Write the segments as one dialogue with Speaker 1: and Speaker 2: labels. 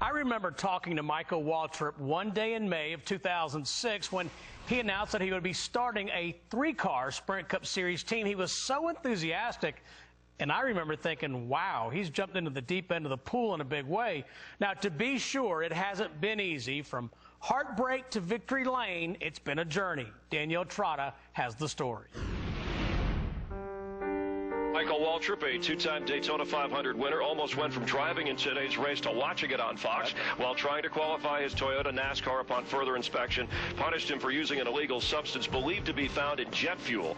Speaker 1: I remember talking to Michael Waltrip one day in May of 2006 when he announced that he would be starting a 3-car Sprint Cup Series team. He was so enthusiastic, and I remember thinking, wow, he's jumped into the deep end of the pool in a big way. Now, to be sure, it hasn't been easy. From heartbreak to victory lane, it's been a journey. Danielle Trotta has the story.
Speaker 2: Michael Waltrip, a 2-time Daytona 500 winner, almost went from driving in today's race to watching it on Fox while trying to qualify his Toyota NASCAR. Upon further inspection, punished him for using an illegal substance believed to be found in jet fuel.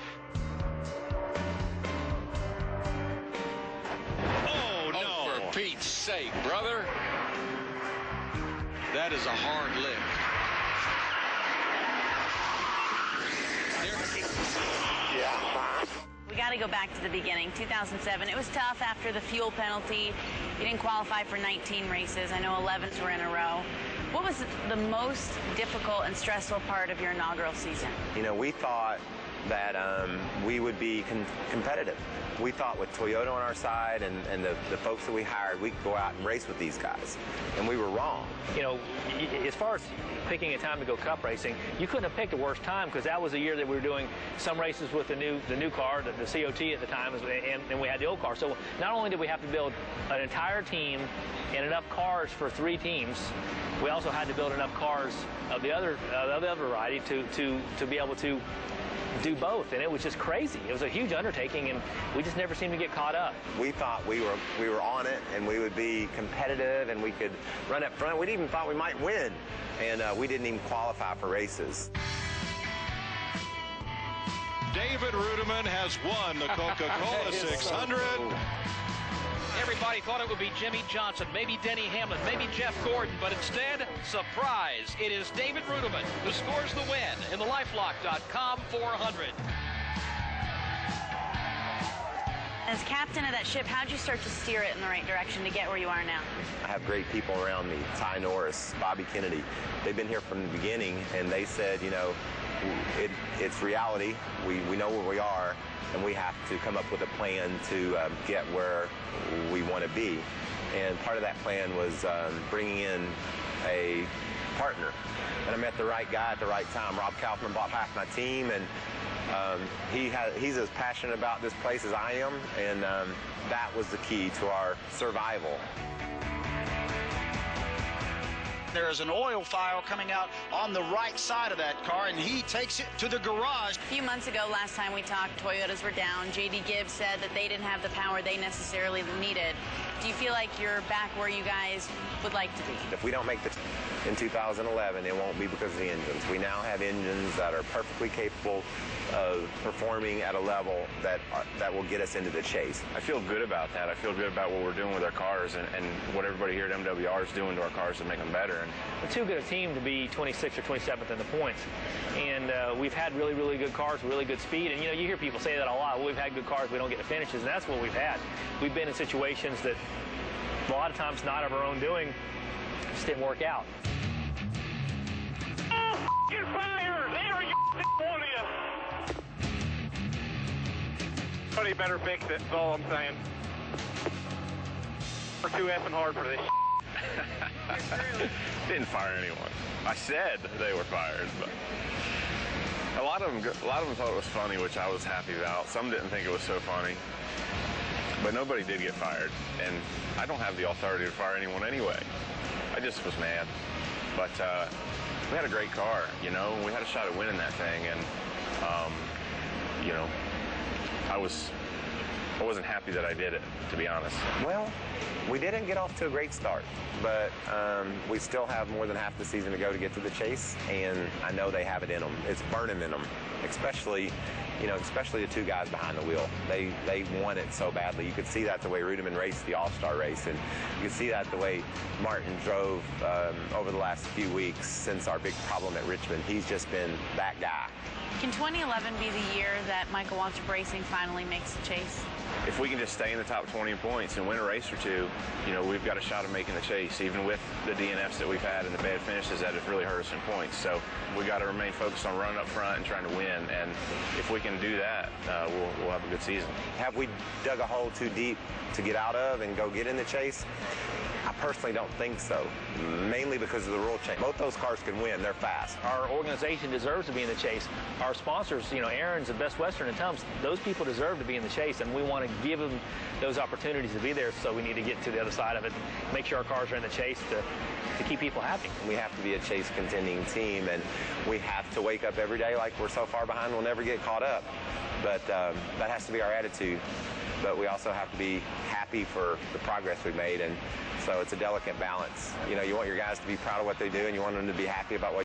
Speaker 3: Oh, no. Oh, for Pete's sake, brother. That is a hard lift.
Speaker 4: We got to go back to the beginning. 2007, it was tough after the fuel penalty. You didn't qualify for 19 races. I know 11s were in a row. What was the most difficult and stressful part of your inaugural season?
Speaker 5: You know, we thought that we would be competitive. We thought with Toyota on our side and the folks that we hired, we could go out and race with these guys. And we were wrong.
Speaker 6: You know, as far as picking a time to go cup racing, you couldn't have picked a worse time because that was the year that we were doing some races with the new car, the COT at the time, and we had the old car. So not only did we have to build an entire team and enough cars for 3 teams, we also had to build enough cars of the other variety to be able to do both, and it was just crazy. It was a huge undertaking, and we just never seemed to get caught up.
Speaker 5: We thought we were on it, and we would be competitive, and we could run up front. We even thought we might win, and we didn't even qualify for races.
Speaker 3: David Rudiman has won the Coca-Cola 600.
Speaker 7: Everybody thought it would be Jimmy Johnson, maybe Denny Hamlin, maybe Jeff Gordon, but instead, surprise, it is David Rudiman who scores the win in the LifeLock.com 400.
Speaker 4: As captain of that ship, how'd you start to steer it in the right direction to get where you are now?
Speaker 5: I have great people around me, Ty Norris, Bobby Kennedy. They've been here from the beginning, and they said, you know, it's reality. We know where we are, and we have to come up with a plan to get where we want to be. And part of that plan was bringing in a partner. And I met the right guy at the right time. Rob Kaufman bought half my team, and he's as passionate about this place as I am, and that was the key to our survival.
Speaker 8: There is an oil file coming out on the right side of that car, and he takes it to the garage.
Speaker 4: A few months ago, last time we talked, Toyotas were down. J.D. Gibbs said that they didn't have the power they necessarily needed. Do you feel like you're back where you guys would like to be?
Speaker 5: If we don't make the in 2011, it won't be because of the engines. We now have engines that are perfectly capable of performing at a level that will get us into the chase.
Speaker 9: I feel good about that. I feel good about what we're doing with our cars and what everybody here at MWR is doing to our cars to make them better. And
Speaker 6: we're too good a team to be 26th or 27th in the points. And we've had really, really good cars with really good speed. And, you know, you hear people say that a lot. Well, we've had good cars, we don't get the finishes. And that's what we've had. We've been in situations that a lot of times not of our own doing, just didn't work out.
Speaker 10: Oh, you're fired! There you one of you! Somebody better fix it, that's all I'm saying. We're too effing hard for this.
Speaker 9: Didn't fire anyone. I said they were fired, but a lot of them thought it was funny, which I was happy about. Some didn't think it was so funny, but nobody did get fired, and I don't have the authority to fire anyone anyway. I just was mad, but we had a great car, you know. We had a shot at winning that thing, and you know, I wasn't happy that I did it, to be honest.
Speaker 5: Well, we didn't get off to a great start, but we still have more than half the season to go to get to the chase, and I know they have it in them. It's burning in them, especially the 2 guys behind the wheel. They want it so badly. You could see that the way Rudiman raced the All-Star race, and you could see that the way Martin drove over the last few weeks since our big problem at Richmond. He's just been that guy.
Speaker 4: Can 2011 be the year that Michael Waltrip Racing finally makes the chase?
Speaker 9: If we can just stay in the top 20 points and win a race or 2, you know, we've got a shot of making the chase, even with the DNFs that we've had and the bad finishes that have really hurt us in points. So we got to remain focused on running up front and trying to win. And if we can do that, we'll have a good season.
Speaker 5: Have we dug a hole too deep to get out of and go get in the chase? I personally don't think so, mainly because of the rule change. Both those cars can win. They're fast.
Speaker 6: Our organization deserves to be in the chase. Our sponsors, Aaron's and Best Western and Tums, those people deserve to be in the chase, and we want to give them those opportunities to be there, so we need to get to the other side of it and make sure our cars are in the chase to keep people happy.
Speaker 5: We have to be a chase contending team, and we have to wake up every day like we're so far behind we'll never get caught up. But that has to be our attitude. But we also have to be happy for the progress we've made, and so it's a delicate balance. You want your guys to be proud of what they do, and you want them to be happy about what